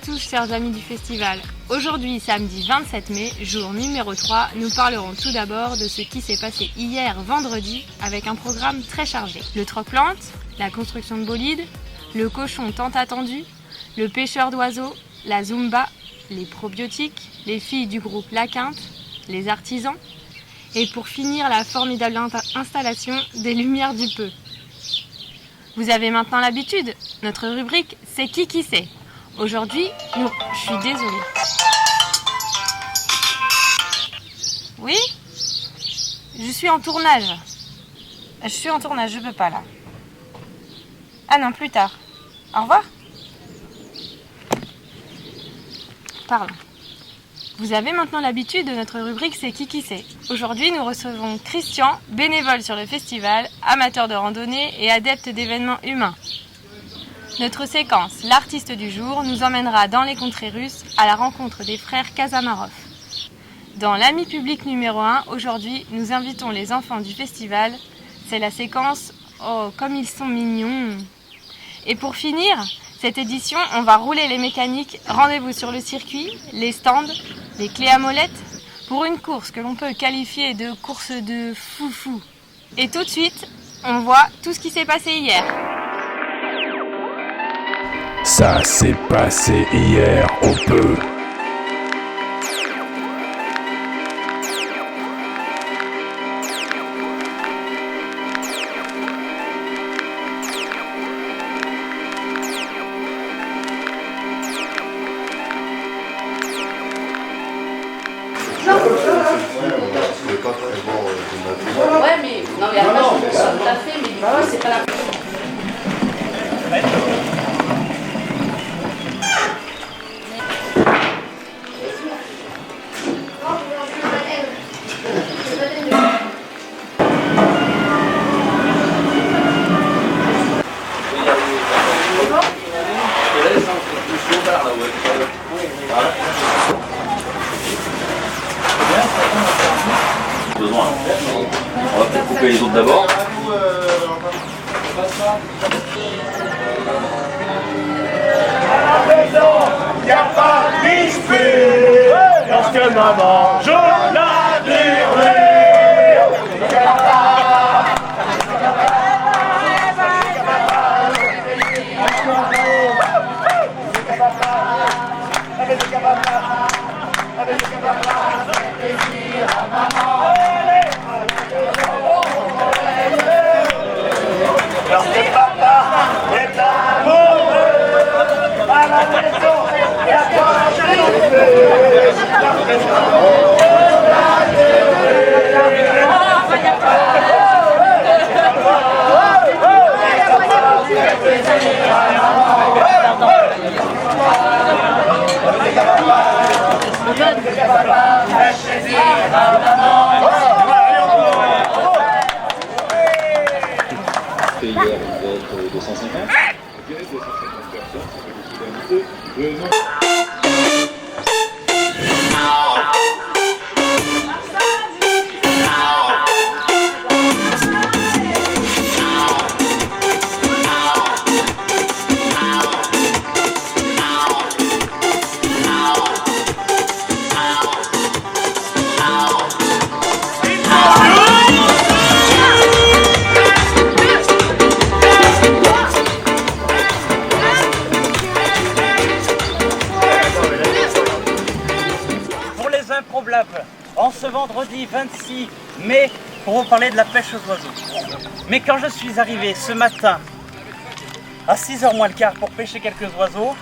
tous, chers amis du festival. Aujourd'hui, samedi 27 mai, jour numéro 3, nous parlerons tout d'abord de ce qui s'est passé hier vendredi avec un programme très chargé. Le troc-plante, la construction de bolides, le cochon tant attendu, le pêcheur d'oiseaux, la zumba, les probiotiques, les filles du groupe La Quinte, les artisans et pour finir la formidable installation des Lumières du Peu. Vous avez maintenant l'habitude, notre rubrique c'est qui sait. Aujourd'hui, je suis désolée. Oui ? Je suis en tournage. Je peux pas là. Ah non, plus tard. Au revoir. Pardon. Vous avez maintenant l'habitude de notre rubrique c'est qui sait. Aujourd'hui, nous recevons Christian, bénévole sur le festival, amateur de randonnée et adepte d'événements humains. Notre séquence, l'artiste du jour, nous emmènera dans les contrées russes à la rencontre des frères Kazamarov. Dans l'ami public numéro 1, aujourd'hui, nous invitons les enfants du festival. C'est la séquence « Oh, comme ils sont mignons !» Et pour finir cette édition, on va rouler les mécaniques. Rendez-vous sur le circuit, les stands, les clés à molette, pour une course que l'on peut qualifier de course de foufou. Et tout de suite, on voit tout ce qui s'est passé hier. Ça s'est passé hier au Peu. Ouais, mais non, mais après, je trouve ça tout à fait, mais du coup, c'est pas la. On va peut-être couper les autres d'abord. À la maison, y a pas de dispute. Lorsque maman joue la durée. Lorsque papa est amoureux, à la maison, il y a pas de Hier, il devait être 250. Je dirais 250 personnes, ça fait un petit en ce vendredi 26 mai pour vous parler de la pêche aux oiseaux. Mais quand je suis arrivé ce matin à 6h moins le quart pour pêcher quelques oiseaux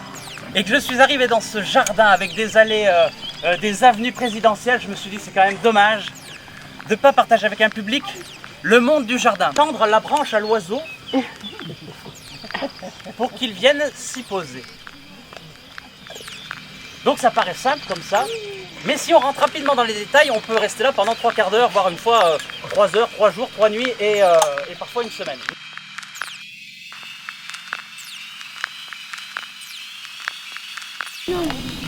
et que je suis arrivé dans ce jardin avec des allées, des avenues présidentielles, je me suis dit c'est quand même dommage de ne pas partager avec un public le monde du jardin. Tendre la branche à l'oiseau pour qu'il vienne s'y poser. Donc ça paraît simple comme ça, mais si on rentre rapidement dans les détails, on peut rester là pendant 3 quarts d'heure, voire une fois 3 heures, 3 jours, 3 nuits et parfois une semaine.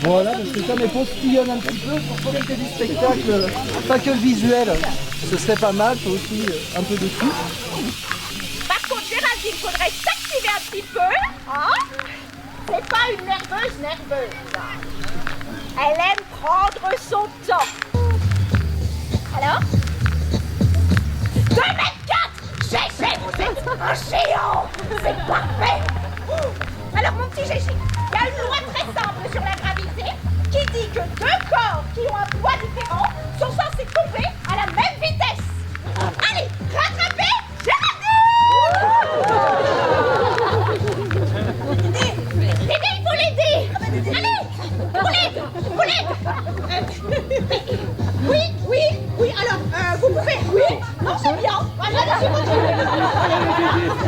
Voilà, parce que ça m'épostillonne un petit peu pour profiter du spectacle, pas que le visuel, ce serait pas mal, faut aussi un peu de tout. Par contre, Géraldine, il faudrait s'activer un petit peu, hein? c'est pas une nerveuse. Elle aime prendre son temps. Alors 2,4 m. Gégé, vous êtes un géant. C'est parfait. Alors mon petit Gégé, il y a une loi très simple sur la gravité qui dit que deux corps qui ont un poids différent sont censés tomber à la même vitesse. Allez, rattrapez, Dédé, il faut l'aider. Allez, vous l'aide. Oui, alors, vous pouvez, oui, non, c'est bien. Voilà, allez-y, continuez.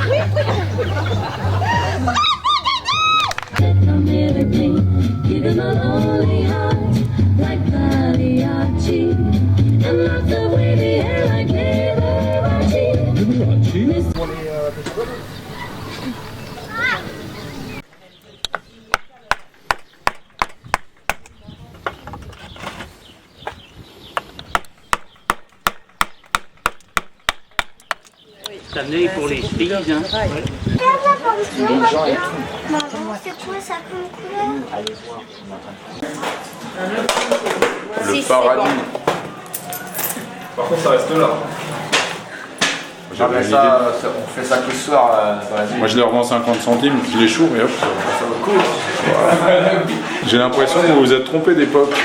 Oui. Give him a lonely heart like Pagliacci, and lots of wavy hair like Liberace. T'as amené pour les filles, hein. C'est quoi ça comme couleur? Le paradis. Par contre, ça reste là. Ah ben ça, on fait ça que ce soir dans la nuit. Moi je les revends 50 centimes, je les choure et hop. Ça vaut le coup. J'ai l'impression que vous vous êtes trompé d'époque.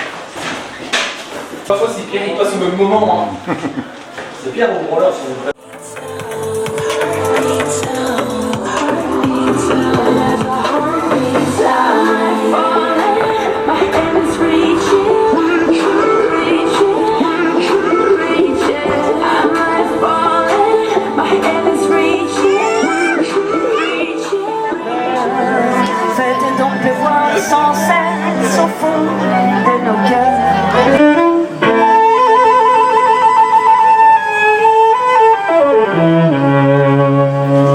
Parfois, si Pierre il passe au même moment. Hein. C'est Pierre au branleur. Faites donc pleuvoir sans cesse au fond de nos cœurs.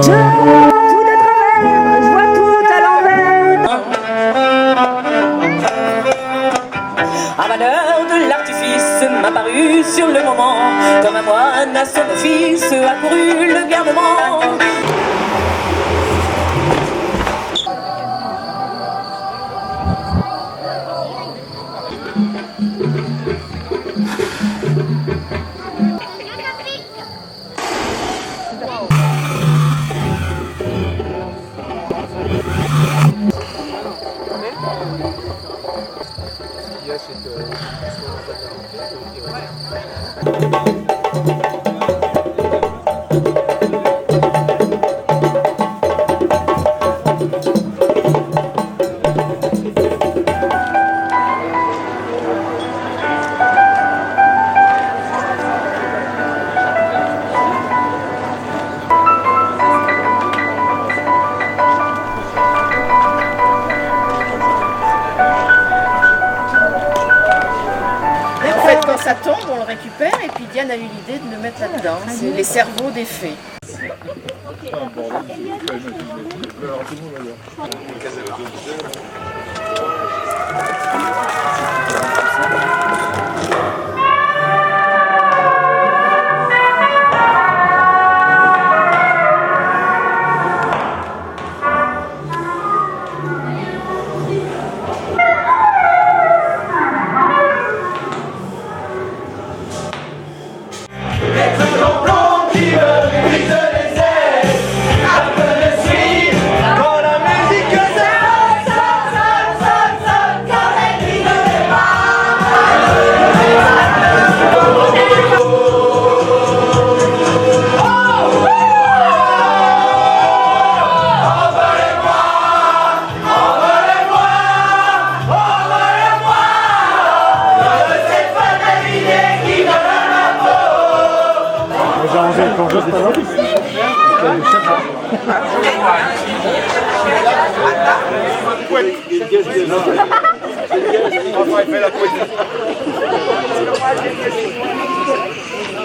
Tout de travers, je vois tout à l'envers. Un valeur de l'artifice m'a paru sur le moment, comme un moine à son office accouru le gardement. Quand ça tombe, on le récupère et puis Diane a eu l'idée de le mettre là-dedans. C'est les cerveaux des fées.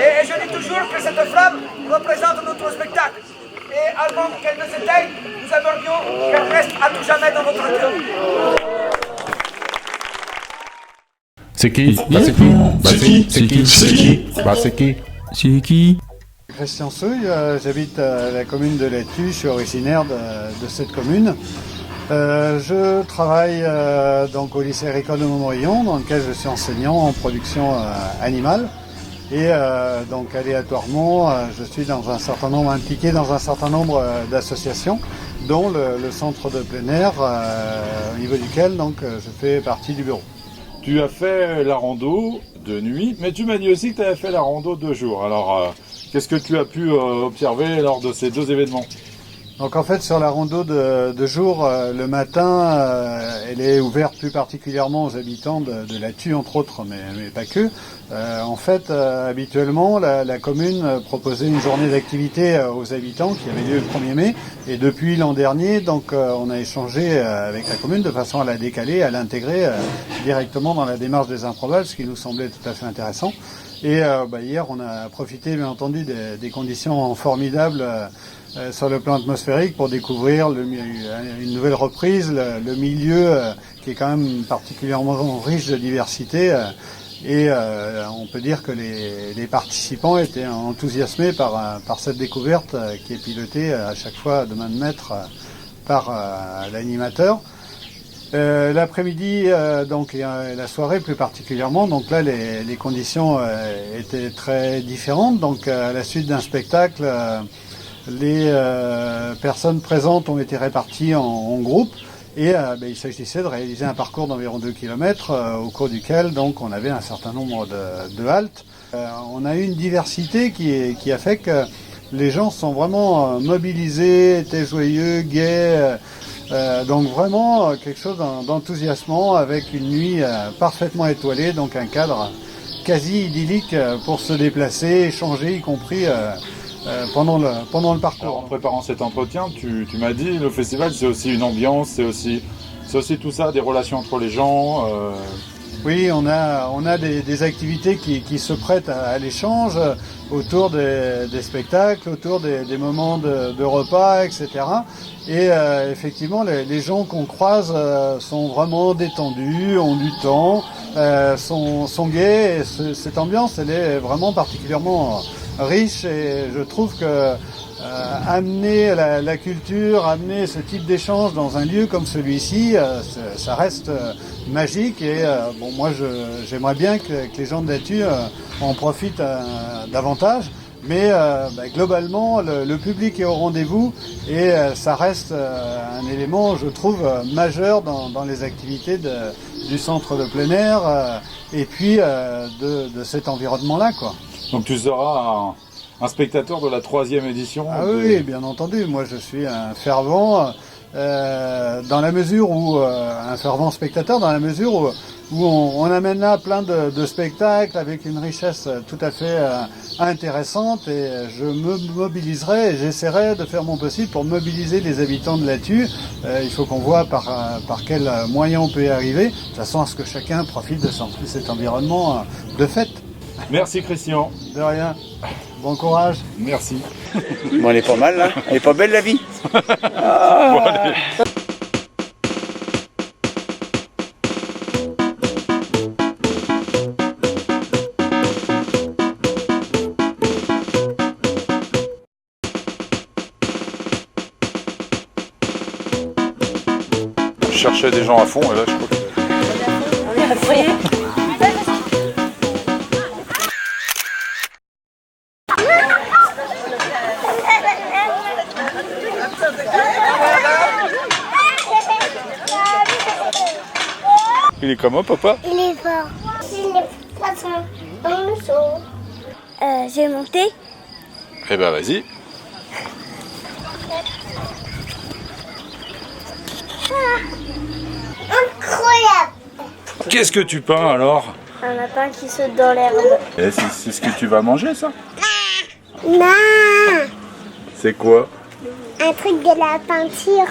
Et je dis toujours que cette flamme représente notre spectacle. Et avant qu'elle ne s'éteigne, nous aimerions qu'elle reste à tout jamais dans notre cœur. C'est qui? C'est qui? C'est qui? Christian Souille, j'habite à la commune de Laitues, je suis originaire de cette commune. Je travaille donc au lycée agricole de Montmorillon, dans lequel je suis enseignant en production animale. Et donc aléatoirement, je suis impliqué dans un certain nombre d'associations, dont le centre de plein air, au niveau duquel donc, je fais partie du bureau. Tu as fait la rando de nuit, mais tu m'as dit aussi que tu avais fait la rando de jour. Alors, qu'est-ce que tu as pu observer lors de ces deux événements ? Donc en fait sur la rando de jour, le matin, elle est ouverte plus particulièrement aux habitants de la Thue entre autres, mais pas que. En fait, habituellement, la commune proposait une journée d'activité aux habitants qui avait lieu le 1er mai. Et depuis l'an dernier, donc on a échangé avec la commune de façon à la décaler, à l'intégrer directement dans la démarche des improbables, ce qui nous semblait tout à fait intéressant. Et hier, on a profité bien entendu des conditions formidables sur le plan atmosphérique pour découvrir une nouvelle reprise, le milieu qui est quand même particulièrement riche de diversité. Et on peut dire que les participants étaient enthousiasmés par cette découverte qui est pilotée à chaque fois de main de maître par l'animateur. L'après-midi, donc et la soirée plus particulièrement, donc là les conditions étaient très différentes. Donc à la suite d'un spectacle, les personnes présentes ont été réparties en groupes. Et il s'agissait de réaliser un parcours d'environ 2 km au cours duquel donc on avait un certain nombre de haltes. On a eu une diversité qui a fait que les gens sont vraiment mobilisés, étaient joyeux, gais, donc vraiment quelque chose d'enthousiasmant avec une nuit parfaitement étoilée, donc un cadre quasi idyllique pour se déplacer, échanger, y compris pendant le parcours. Alors, en préparant cet entretien, tu m'as dit le festival c'est aussi une ambiance, c'est aussi tout ça, des relations entre les gens. Oui, on a des activités qui se prêtent à l'échange autour des spectacles, autour des moments de repas, etc. Et effectivement, les gens qu'on croise sont vraiment détendus, ont du temps, sont gais. Et cette ambiance, elle est vraiment particulièrement riche et je trouve que amener la culture, amener ce type d'échange dans un lieu comme celui-ci, ça reste magique et moi j'aimerais bien que les gens de la Thue en profitent davantage, mais globalement le public est au rendez-vous et ça reste un élément, je trouve, majeur dans les activités du centre de plein air et puis de cet environnement-là, quoi. Donc tu seras un spectateur de la 3e édition. Ah oui, bien entendu. Moi, je suis un fervent dans la mesure où un fervent spectateur dans la mesure où on amène là plein de spectacles avec une richesse tout à fait intéressante et je me mobiliserai et j'essaierai de faire mon possible pour mobiliser les habitants de la Thue. Il faut qu'on voit par quels moyens on peut y arriver, de toute façon à ce que chacun profite de cet environnement de fête. Merci Christian. De rien. Bon courage. Merci. Bon, elle est pas mal là. Elle est pas belle la vie. Ah. Bon, allez. Je cherchais des gens à fond et là je crois que... On est à fond. Il est comment, papa? Il est fort. Il est poisson dans le seau. J'ai monté. Eh ben, vas-y. Incroyable. Qu'est-ce que tu peins alors? Un lapin qui saute dans l'herbe. Eh, c'est ce que tu vas manger, ça? Non. C'est quoi? Un truc de la peinture.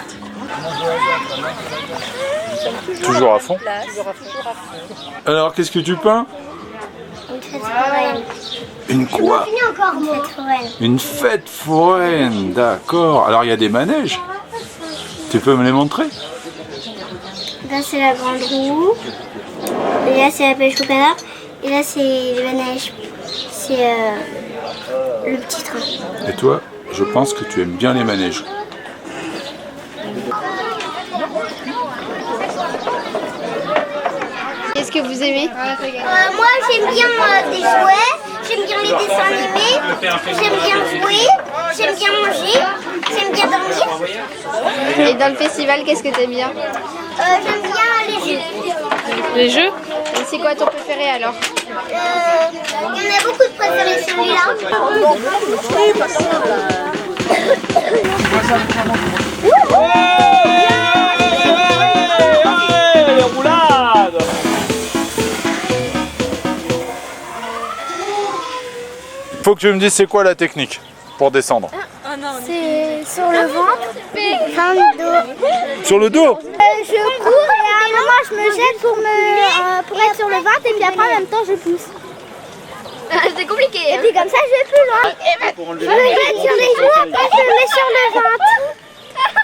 Toujours à fond. Alors, qu'est-ce que tu peins? Une fête foraine. Une quoi? Une fête foraine. Une fête foraine, d'accord. Alors, il y a des manèges. Tu peux me les montrer? Là, c'est la grande roue. Et là, c'est la pêche au canard. Et là, c'est le manège. C'est le petit train. Et toi, je pense que tu aimes bien les manèges. Qu'est-ce que vous aimez? Moi, j'aime bien des jouets, j'aime bien les dessins animés, j'aime bien jouer, j'aime bien manger, j'aime bien dormir. Et dans le festival, qu'est-ce que t'aimes bien? J'aime bien les jeux. Les jeux? Et c'est quoi ton préféré alors? Il y en a beaucoup de préférés, celui-là. Les roulades. Faut que tu me dises c'est quoi la technique pour descendre. C'est sur le ventre, enfin le dos. Sur le dos? Je cours et à un moment je me jette pour être sur le ventre et puis après en même temps je pousse. C'est compliqué. Et puis comme ça je vais plus loin. Je me jette sur les genoux, après je me mets sur le ventre.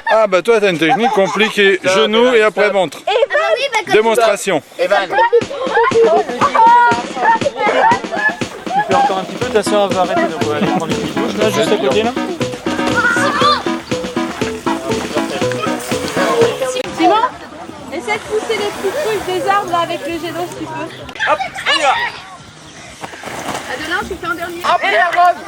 Ah bah toi t'as une technique compliquée. Genoux et après ventre. Démonstration. Evan. Tu fais encore un petit peu, ta soeur va arrêter de aller prendre une petite douche là, juste à côté là. Simon, essaie de pousser les petits trucs des arbres là avec le jet d'eau si tu peux. Hop, on y va. Adeline, tu fais en dernier. Hop, et la robe.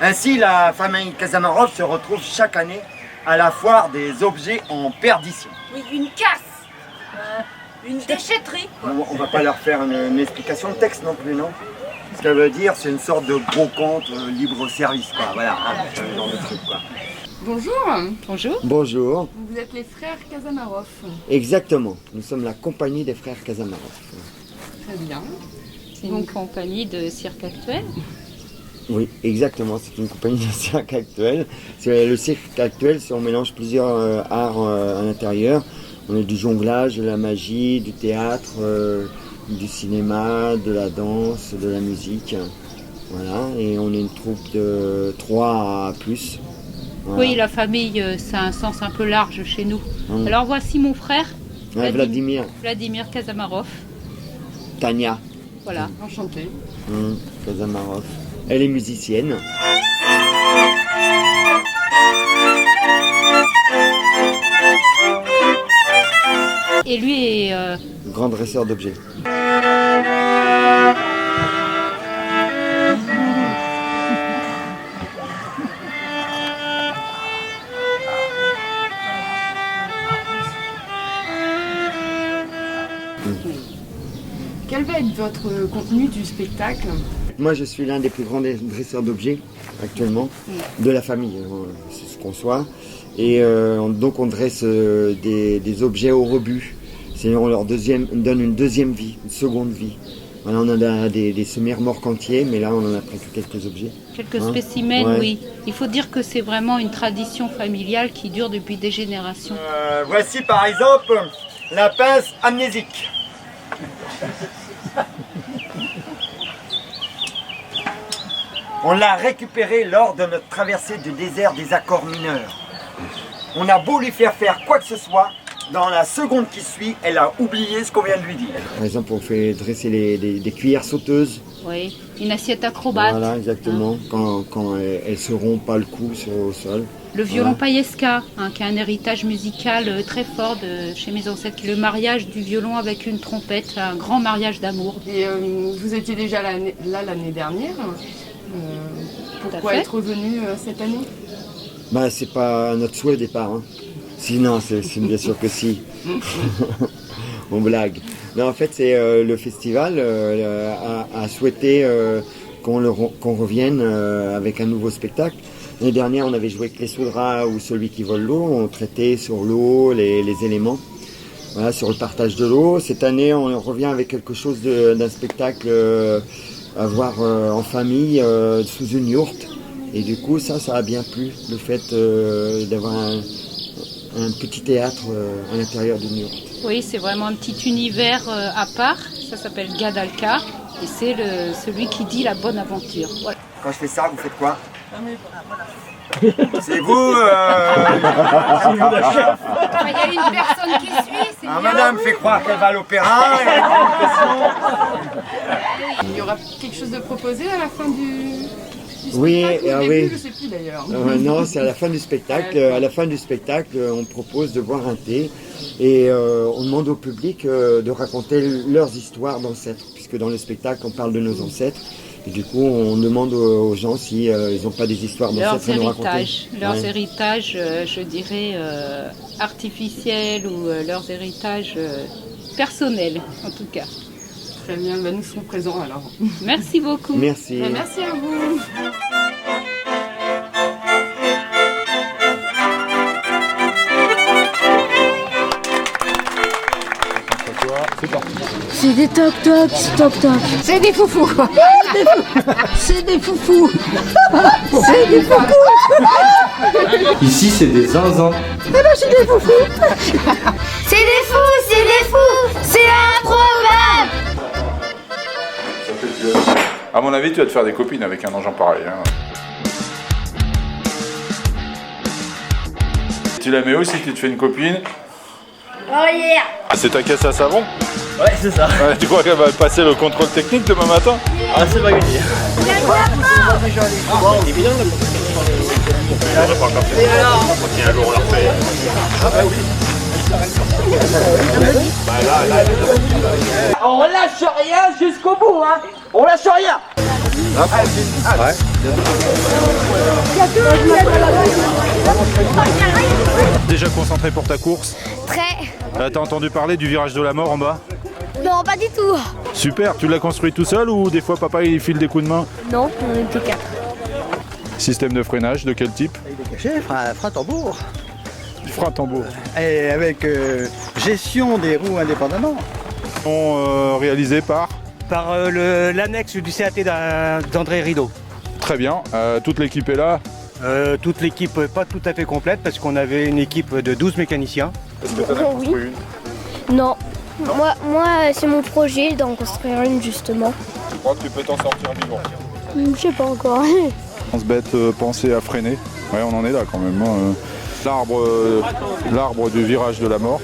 Ainsi, la famille Kazamarov se retrouve chaque année à la foire des objets en perdition. Oui, une casse, une déchetterie. On va pas leur faire une explication de texte non plus, non? Ce qu'elle veut dire, c'est une sorte de gros compte libre service, quoi. Voilà, ce genre de truc, quoi. Bonjour. Bonjour. Bonjour. Vous êtes les frères Kazamarov. Exactement, nous sommes la compagnie des frères Kazamarov. Très bien. C'est une compagnie de cirque actuel. Oui, exactement, c'est une compagnie de cirque actuel. Le cirque actuel, c'est on mélange plusieurs arts à l'intérieur. On a du jonglage, de la magie, du théâtre, du cinéma, de la danse, de la musique. Voilà, et on est une troupe de 3 à plus. Voilà. Oui, la famille, ça a un sens un peu large chez nous. Alors voici mon frère, Vladimir Kazamarov. Tania. Voilà. Enchantée. Kazamarov. Elle est musicienne. Et lui est... Grand dresseur d'objets. Quel va être votre contenu du spectacle? Moi, je suis l'un des plus grands dresseurs d'objets actuellement, de la famille, c'est ce qu'on soit. Et donc on dresse des objets au rebut. C'est-à-dire on leur donne une deuxième vie, une seconde vie. Voilà, on a des semi-remorques entiers, mais là on en a pris que quelques objets. Quelques spécimens, oui. Il faut dire que c'est vraiment une tradition familiale qui dure depuis des générations. Voici par exemple la pince amnésique. On l'a récupérée lors de notre traversée du désert des accords mineurs. On a beau lui faire quoi que ce soit, dans la seconde qui suit, elle a oublié ce qu'on vient de lui dire. Par exemple, on fait dresser des cuillères sauteuses. Oui, une assiette acrobate. Voilà, exactement, quand elles se rompent pas le cou au sol. Le violon paillesca, qui a un héritage musical très fort chez mes ancêtres, qui est le mariage du violon avec une trompette, un grand mariage d'amour. Et vous étiez déjà là l'année dernière. Pourquoi être revenu cette année? Bah, c'est pas notre souhait au départ. Hein. Sinon, c'est bien sûr que si. On blague. Non, en fait, c'est le festival a souhaité qu'on revienne avec un nouveau spectacle. L'année dernière, on avait joué avec les Soudras ou Celui qui vole l'eau. On traitait sur l'eau, les éléments, voilà, sur le partage de l'eau. Cette année, on revient avec quelque chose d'un spectacle à voir en famille, sous une yourte. Et du coup, ça a bien plu, le fait d'avoir un petit théâtre à l'intérieur d'une yourte. Oui, c'est vraiment un petit univers à part. Ça s'appelle Gadalka. Et c'est celui qui dit la bonne aventure. Voilà. Quand je fais ça, vous faites quoi? C'est vous Il y a une personne qui suit, c'est bien. Madame fait croire qu'elle va à l'opéra. Il y aura quelque chose de proposé à la fin du Oui, spectacle, oui. Je sais plus d'ailleurs. Non, c'est à la fin du spectacle. À la fin du spectacle, on propose de boire un thé et on demande au public de raconter leurs histoires d'ancêtres, puisque dans le spectacle, on parle de nos ancêtres. Et du coup, on demande aux gens si ils n'ont pas des histoires d'ancêtres à nous raconter. Leurs héritages, je dirais, artificiels ou leurs héritages personnels, en tout cas. Très bien, nous serons présents alors. Merci beaucoup. Merci. Merci à vous. C'est parti. C'est des toc-toc, toc-toc. C'est des foufous. C'est des foufous. C'est des foufous. Ici, c'est des zinzins. Eh ben, c'est des foufous. C'est des fous, c'est des fous. C'est improbable. À mon avis, tu vas te faire des copines avec un engin pareil. Hein. Tu la mets où si tu te fais une copine? Oh yeah. Ah, c'est ta caisse à savon? Ouais, c'est ça. Ouais, tu crois qu'elle va passer le contrôle technique demain matin? Ah, c'est pas gagné. On lâche rien jusqu'au bout, hein. On lâche rien. Déjà concentré pour ta course? Très. T'as entendu parler du virage de la mort en bas? Non, pas du tout. Super, tu l'as construit tout seul ou des fois papa il file des coups de main? Non, on était 4. Système de freinage, de quel type? Caché, frein tambour. Frein tambour. Et avec gestion des roues indépendamment. Réalisé par? Par l'annexe du CAT d'André Rideau. Très bien, toute l'équipe est là? Toute l'équipe pas tout à fait complète parce qu'on avait une équipe de 12 mécaniciens. Est-ce que tu en as construit une? Non. Moi c'est mon projet d'en construire une justement. Tu crois que tu peux t'en sortir vivant? Je sais pas encore. On se bête penser à freiner. Ouais, on en est là quand même. Hein. L'arbre du virage de la mort.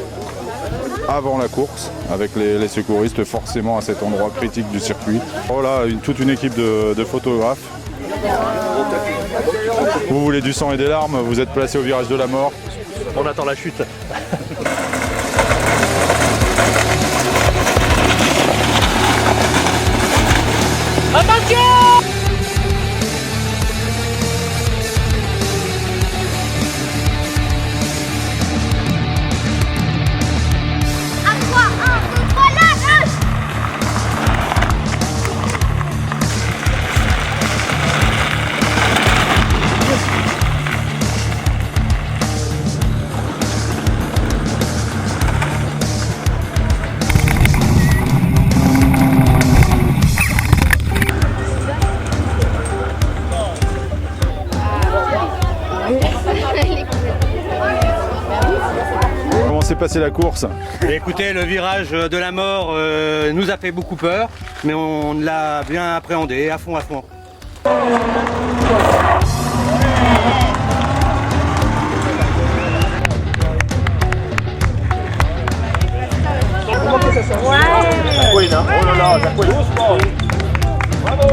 Avant la course, avec les secouristes forcément à cet endroit critique du circuit. Oh là, toute une équipe de photographes. Vous voulez du sang et des larmes, vous êtes placé au virage de la mort. On attend la chute. Attention! Comment s'est passée la course? Écoutez, le virage de la mort nous a fait beaucoup peur, mais on l'a bien appréhendé à fond à fond. Oui, non. Oh là là, doucement. Bravo.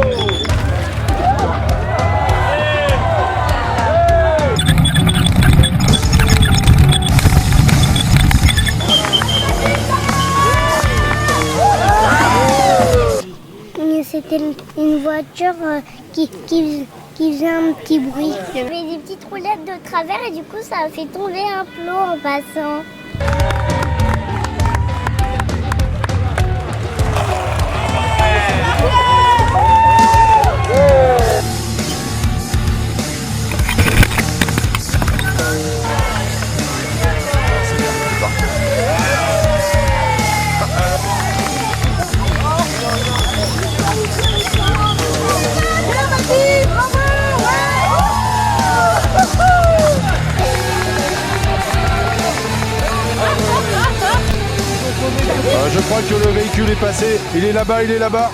C'était une voiture qui faisait un petit bruit. Il y avait des petites roulettes de travers et du coup ça a fait tomber un plot en passant. je crois que le véhicule est passé. Il est là-bas, il est là-bas.